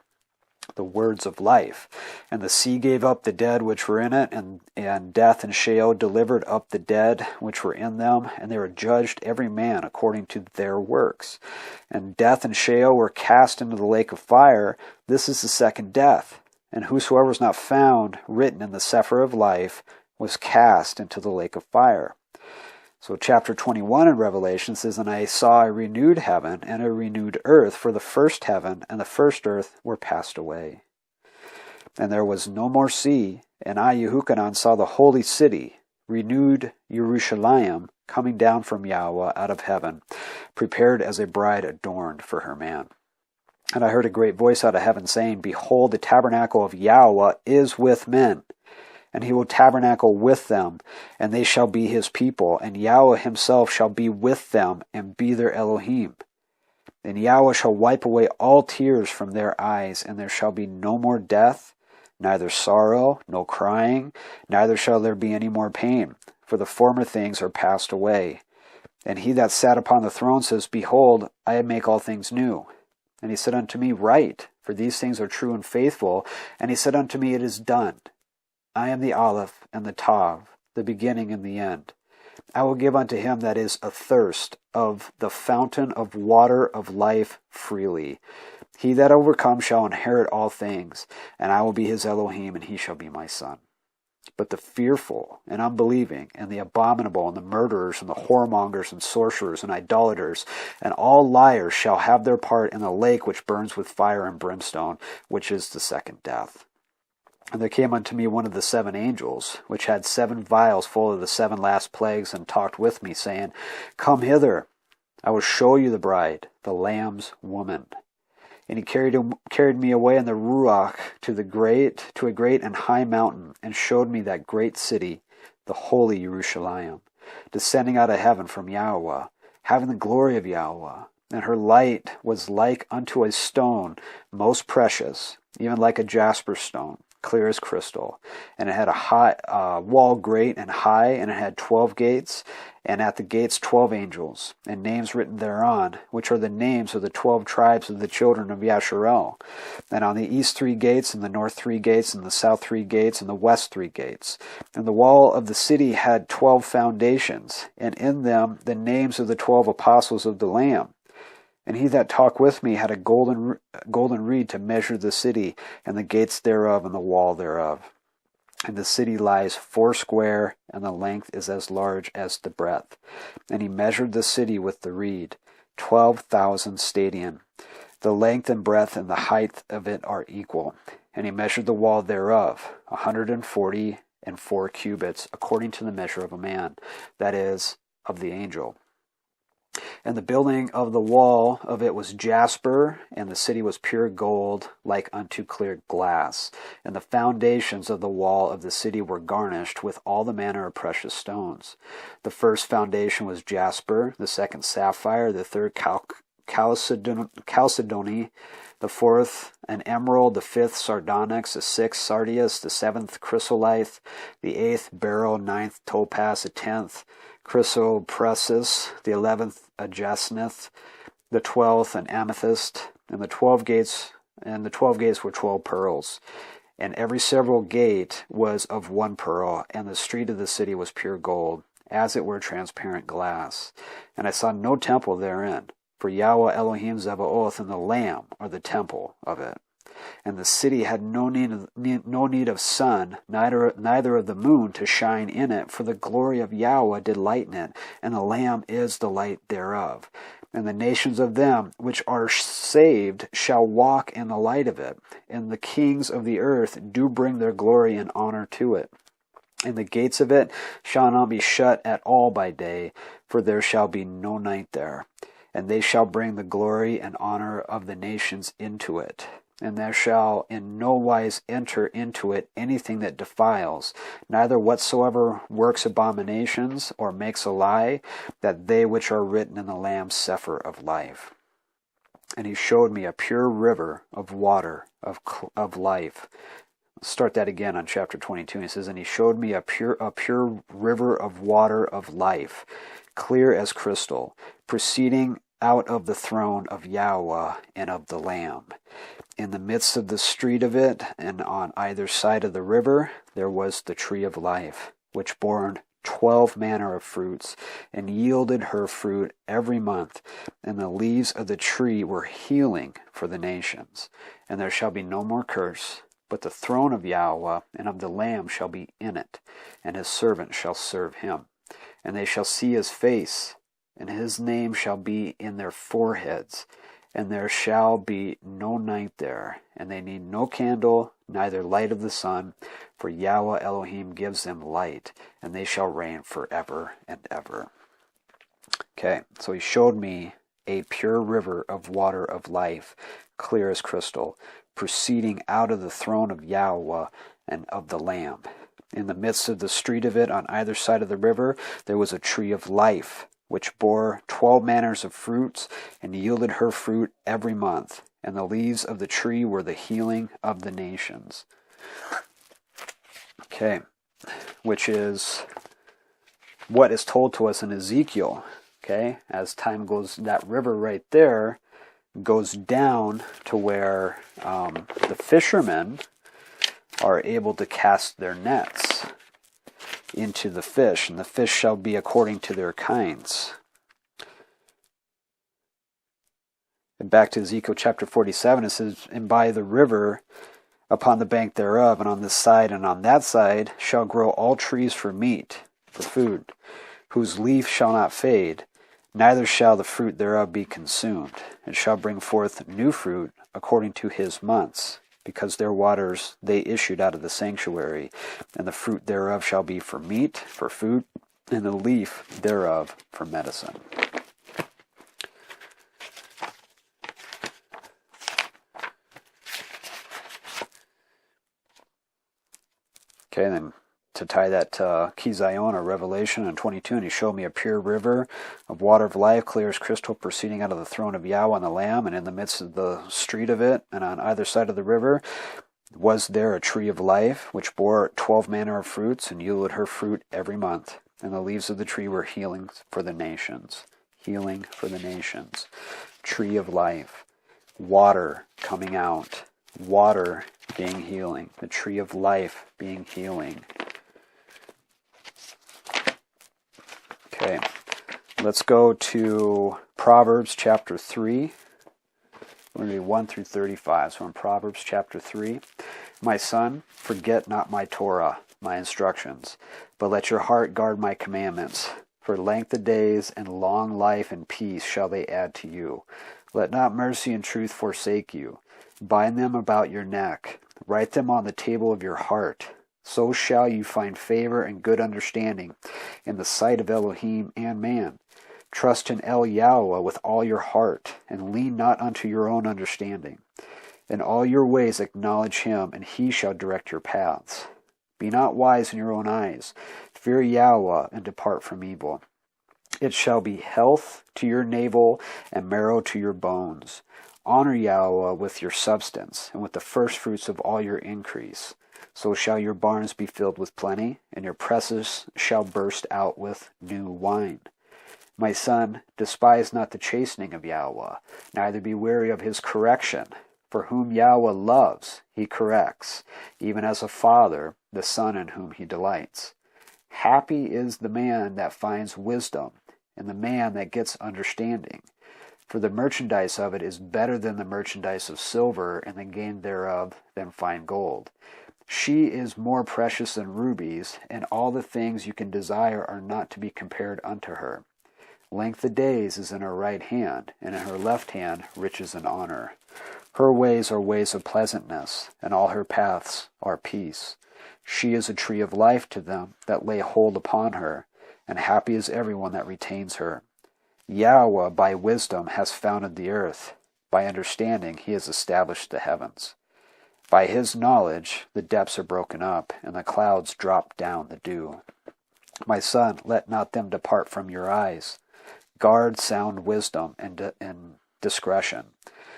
The words of life. And the sea gave up the dead which were in it, and death and Sheol delivered up the dead which were in them, and they were judged every man according to their works. And death and Sheol were cast into the lake of fire. This is the second death. And whosoever was not found written in the Sephir of life was cast into the lake of fire. So chapter 21 in Revelation says, And I saw a renewed heaven and a renewed earth, for the first heaven and the first earth were passed away. And there was no more sea, and I, Yahuchanon, saw the holy city, renewed Yerushalayim, coming down from Yahweh out of heaven, prepared as a bride adorned for her man. And I heard a great voice out of heaven saying, Behold, the tabernacle of Yahweh is with men, and he will tabernacle with them, and they shall be his people, and Yahweh himself shall be with them, and be their Elohim. And Yahweh shall wipe away all tears from their eyes, and there shall be no more death, neither sorrow, no crying, neither shall there be any more pain, for the former things are passed away. And he that sat upon the throne says, Behold, I make all things new. And he said unto me, Write, for these things are true and faithful. And he said unto me, It is done. I am the Aleph and the Tav, the beginning and the end. I will give unto him that is athirst of the fountain of water of life freely. He that overcomes shall inherit all things, and I will be his Elohim, and he shall be my son. But the fearful and unbelieving, and the abominable, and the murderers, and the whoremongers, and sorcerers, and idolaters, and all liars shall have their part in the lake which burns with fire and brimstone, which is the second death. And there came unto me one of the 7 angels, which had 7 vials full of the 7 last plagues, and talked with me, saying, Come hither, I will show you the bride, the Lamb's woman. And he carried me away in the Ruach to a great and high mountain, and showed me that great city, the holy Yerushalayim, descending out of heaven from Yahweh, having the glory of Yahweh. And her light was like unto a stone most precious, even like a jasper stone, clear as crystal. And it had a high wall great and high, and it had 12 gates, and at the gates 12 angels, and names written thereon, which are the names of the 12 tribes of the children of Yasharel. And on the east 3 gates, and the north 3 gates, and the south 3 gates, and the west 3 gates. And the wall of the city had 12 foundations, and in them the names of the 12 apostles of the Lamb. And he that talked with me had a golden reed to measure the city, and the gates thereof, and the wall thereof. And the city lies foursquare, and the length is as large as the breadth. And he measured the city with the reed, 12,000 stadion. The length and breadth and the height of it are equal. And he measured the wall thereof, 144 cubits, according to the measure of a man, that is, of the angel. And the building of the wall of it was jasper, and the city was pure gold, like unto clear glass. And the foundations of the wall of the city were garnished with all the manner of precious stones. The first foundation was jasper, the second sapphire, the third chalcedony, the fourth an emerald, the fifth sardonyx, the sixth sardius, the seventh chrysolite, the eighth beryl, ninth topaz, the 10th chrysoprasus, the 11th a jasneth, the 12th an amethyst. And the 12 gates and the 12 gates were 12 pearls. And every several gate was of 1 pearl, and the street of the city was pure gold, as it were transparent glass. And I saw no temple therein, for Yahweh Elohim Zebaoth and the Lamb are the temple of it. And the city had no need of sun, neither of the moon to shine in it, for the glory of Yahweh did lighten it, and the Lamb is the light thereof. And the nations of them which are saved shall walk in the light of it, and the kings of the earth do bring their glory and honor to it. And the gates of it shall not be shut at all by day, for there shall be no night there. And they shall bring the glory and honor of the nations into it. And there shall in no wise enter into it anything that defiles, neither whatsoever works abominations or makes a lie, that they which are written in the Lamb's Sefer of life. And he showed me a pure river of water of life. Start that again on chapter 22. He says, and he showed me a pure river of water of life, clear as crystal, proceeding out of the throne of Yahweh and of the Lamb. In the midst of the street of it, and on either side of the river, there was the tree of life, which bore 12 manner of fruits, and yielded her fruit every month. And the leaves of the tree were healing for the nations. And there shall be no more curse, but the throne of Yahweh and of the Lamb shall be in it, and his servants shall serve him. And they shall see his face, and his name shall be in their foreheads. And there shall be no night there, and they need no candle, neither light of the sun, for Yahweh Elohim gives them light, and they shall reign forever and ever. Okay, so he showed me a pure river of water of life, clear as crystal, proceeding out of the throne of Yahweh and of the Lamb. In the midst of the street of it, on either side of the river, there was a tree of life, which bore 12 manners of fruits, and yielded her fruit every month. And the leaves of the tree were the healing of the nations. Okay, which is what is told to us in Ezekiel. Okay, as time goes, that river right there goes down to where the fishermen are able to cast their nets into the fish, and the fish shall be according to their kinds. And back to Ezekiel chapter 47, it says, and by the river upon the bank thereof, and on this side and on that side, shall grow all trees for meat, for food, whose leaf shall not fade, neither shall the fruit thereof be consumed, and shall bring forth new fruit according to his months, because their waters they issued out of the sanctuary, and the fruit thereof shall be for meat, for food, and the leaf thereof for medicine. Okay, then to tie that to Kizion or Revelation in 22, and he showed me a pure river of water of life, clear as crystal, proceeding out of the throne of Yahweh and the Lamb, and in the midst of the street of it, and on either side of the river, was there a tree of life, which bore 12 manner of fruits, and yielded her fruit every month. And the leaves of the tree were healing for the nations. Healing for the nations. Tree of life. Water coming out. Water being healing. The tree of life being healing. Okay, let's go to Proverbs chapter 3. We're going to read 1 through 35. So in Proverbs chapter 3, my son, forget not my Torah, my instructions, but let your heart guard my commandments. For length of days and long life and peace shall they add to you. Let not mercy and truth forsake you. Bind them about your neck. Write them on the table of your heart. So shall you find favor and good understanding in the sight of Elohim and man. Trust in El Yahweh with all your heart, and lean not unto your own understanding. In all your ways acknowledge him, and he shall direct your paths. Be not wise in your own eyes. Fear Yahweh, and depart from evil. It shall be health to your navel, and marrow to your bones. Honor Yahweh with your substance, and with the firstfruits of all your increase. So shall your barns be filled with plenty, and your presses shall burst out with new wine. My son, despise not the chastening of Yahweh, neither be weary of his correction. For whom Yahweh loves, he corrects, even as a father, the son in whom he delights. Happy is the man that finds wisdom, and the man that gets understanding. For the merchandise of it is better than the merchandise of silver, and the gain thereof than fine gold. She is more precious than rubies, and all the things you can desire are not to be compared unto her. Length of days is in her right hand, and in her left hand riches and honor. Her ways are ways of pleasantness, and all her paths are peace. She is a tree of life to them that lay hold upon her, and happy is everyone that retains her. Yahweh by wisdom has founded the earth. By understanding he has established the heavens. By his knowledge the depths are broken up, and the clouds drop down the dew. My son, let not them depart from your eyes. Guard sound wisdom and discretion.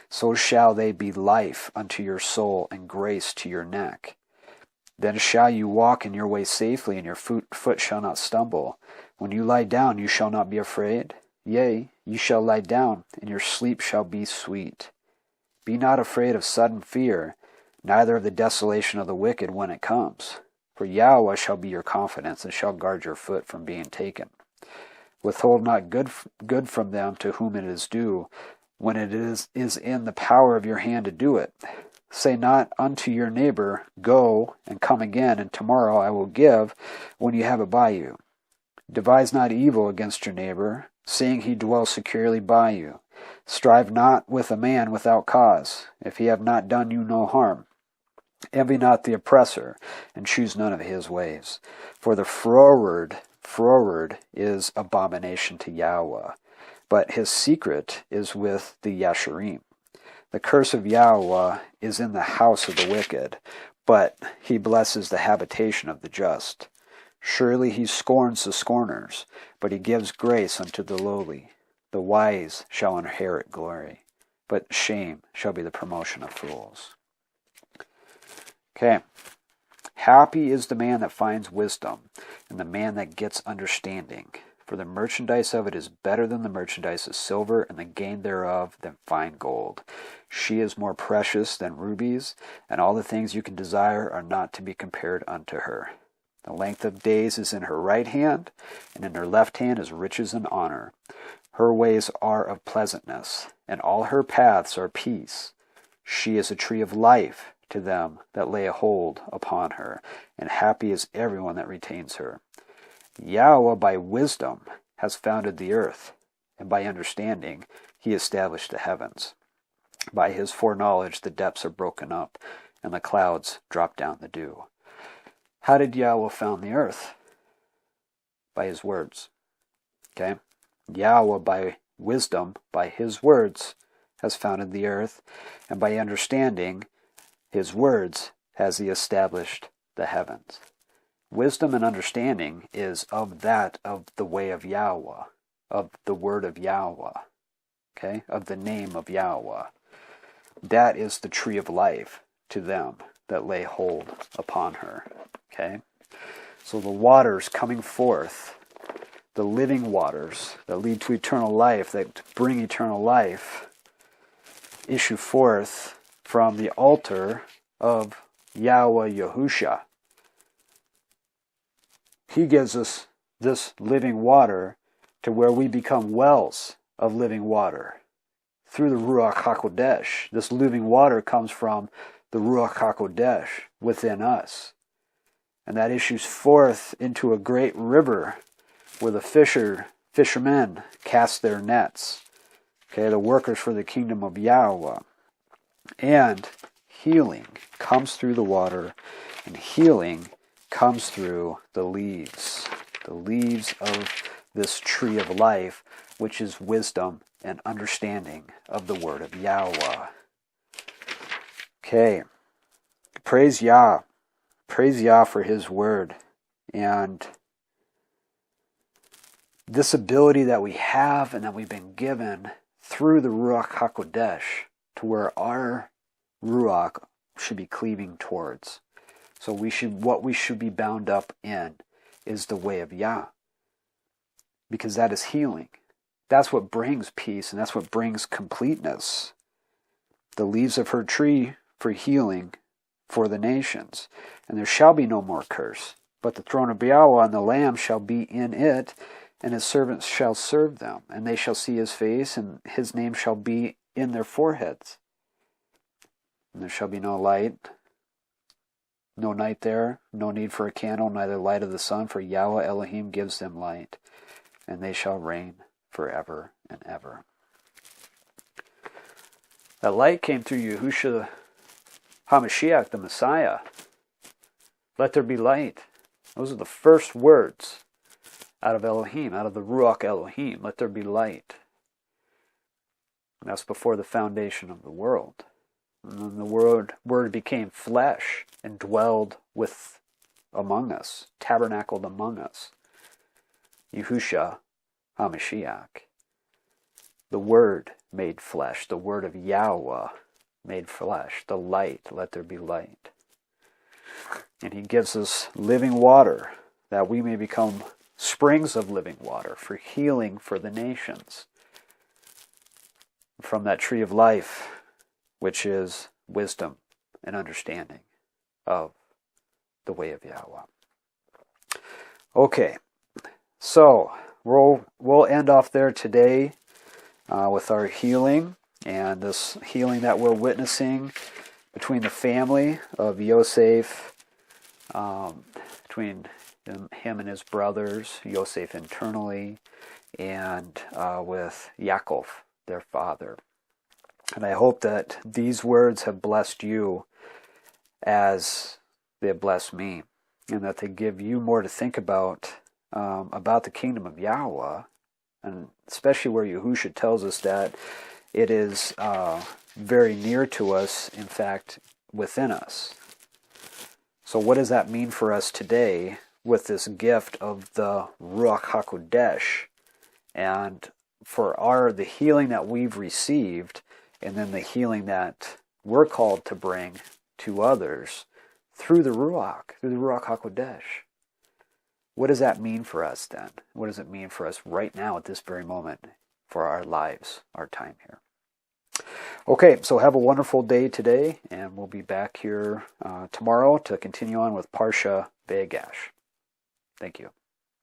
So shall they be life unto your soul and grace to your neck. Then shall you walk in your way safely, and your foot shall not stumble. When you lie down, you shall not be afraid. Yea, you shall lie down, and your sleep shall be sweet. Be not afraid of sudden fear, neither of the desolation of the wicked when it comes. For Yahweh shall be your confidence, and shall guard your foot from being taken. Withhold not good from them to whom it is due, when it is in the power of your hand to do it. Say not unto your neighbor, Go, and come again, and tomorrow I will give, when you have it by you. Devise not evil against your neighbor, seeing he dwells securely by you. Strive not with a man without cause, if he have not done you no harm. Envy not the oppressor, and choose none of his ways. For the froward is abomination to Yahweh, but his secret is with the Yasharim. The curse of Yahweh is in the house of the wicked, but he blesses the habitation of the just. Surely he scorns the scorners, but he gives grace unto the lowly. The wise shall inherit glory, but shame shall be the promotion of fools. Okay. Happy is the man that finds wisdom, and the man that gets understanding. For the merchandise of it is better than the merchandise of silver, and the gain thereof than fine gold. She is more precious than rubies, and all the things you can desire are not to be compared unto her. The length of days is in her right hand, and in her left hand is riches and honor. Her ways are of pleasantness, and all her paths are peace. She is a tree of life to them that lay a hold upon her, and happy is everyone that retains her. Yahweh by wisdom has founded the earth, and by understanding he established the heavens. By his foreknowledge the depths are broken up, and the clouds drop down the dew. How did Yahweh found the earth? By his words. Okay? Yahweh by wisdom, by his words, has founded the earth, and by understanding his words has he established the heavens. Wisdom and understanding is of the way of Yahweh, of the word of Yahweh, okay, of the name of Yahweh. That is the tree of life to them that lay hold upon her, okay? So the waters coming forth, the living waters that lead to eternal life, that bring eternal life, issue forth from the altar of Yahweh YAHUSHA. He gives us this living water to where we become wells of living water through the Ruach HaKodesh. This living water comes from the Ruach HaKodesh within us. And that issues forth into a great river where the fishermen cast their nets. Okay, the workers for the kingdom of Yahweh. And healing comes through the water, and healing comes through the leaves of this tree of life, which is wisdom and understanding of the word of Yahweh. Okay, praise Yah for his word, and this ability that we have and that we've been given through the Ruach HaKodesh to where our Ruach should be cleaving towards. So what we should be bound up in is the way of Yah. Because that is healing. That's what brings peace, and that's what brings completeness. the leaves of her tree for healing for the nations. And there shall be no more curse, but the throne of Yahweh and the Lamb shall be in it, and his servants shall serve them, and they shall see his face, and his name shall be in their foreheads. And there shall be no light, no night there, no need for a candle, neither light of the sun, for Yahweh Elohim gives them light, and they shall reign forever and ever. That light came through YAHUSHA HaMashiach, the Messiah. Let there be light. Those are the first words out of Elohim, out of the Ruach Elohim. Let there be light. And that's before the foundation of the world. And then the word became flesh and dwelled among us, tabernacled among us. YAHUSHA HaMashiach. The Word made flesh, the Word of Yahweh made flesh, the light, let there be light. And he gives us living water, that we may become springs of living water for healing for the nations. From that tree of life, which is wisdom and understanding of the way of Yahweh. Okay, so we'll end off there today with our healing, and this healing that we're witnessing between the family of Yoceph, between him and his brothers, Yoceph internally, and with Yaakov, their father. And I hope that these words have blessed you as they have blessed me, and that they give you more to think about the kingdom of Yahweh, and especially where YAHUSHA tells us that it is very near to us, in fact, within us. So what does that mean for us today with this gift of the Ruach HaKodesh, and for the healing that we've received, and then the healing that we're called to bring to others through the Ruach HaKodesh? What does that mean for us then? What does it mean for us right now at this very moment for our lives, our time here? Okay, so have a wonderful day today, and we'll be back here tomorrow to continue on with Parashah Vayigash. Thank you.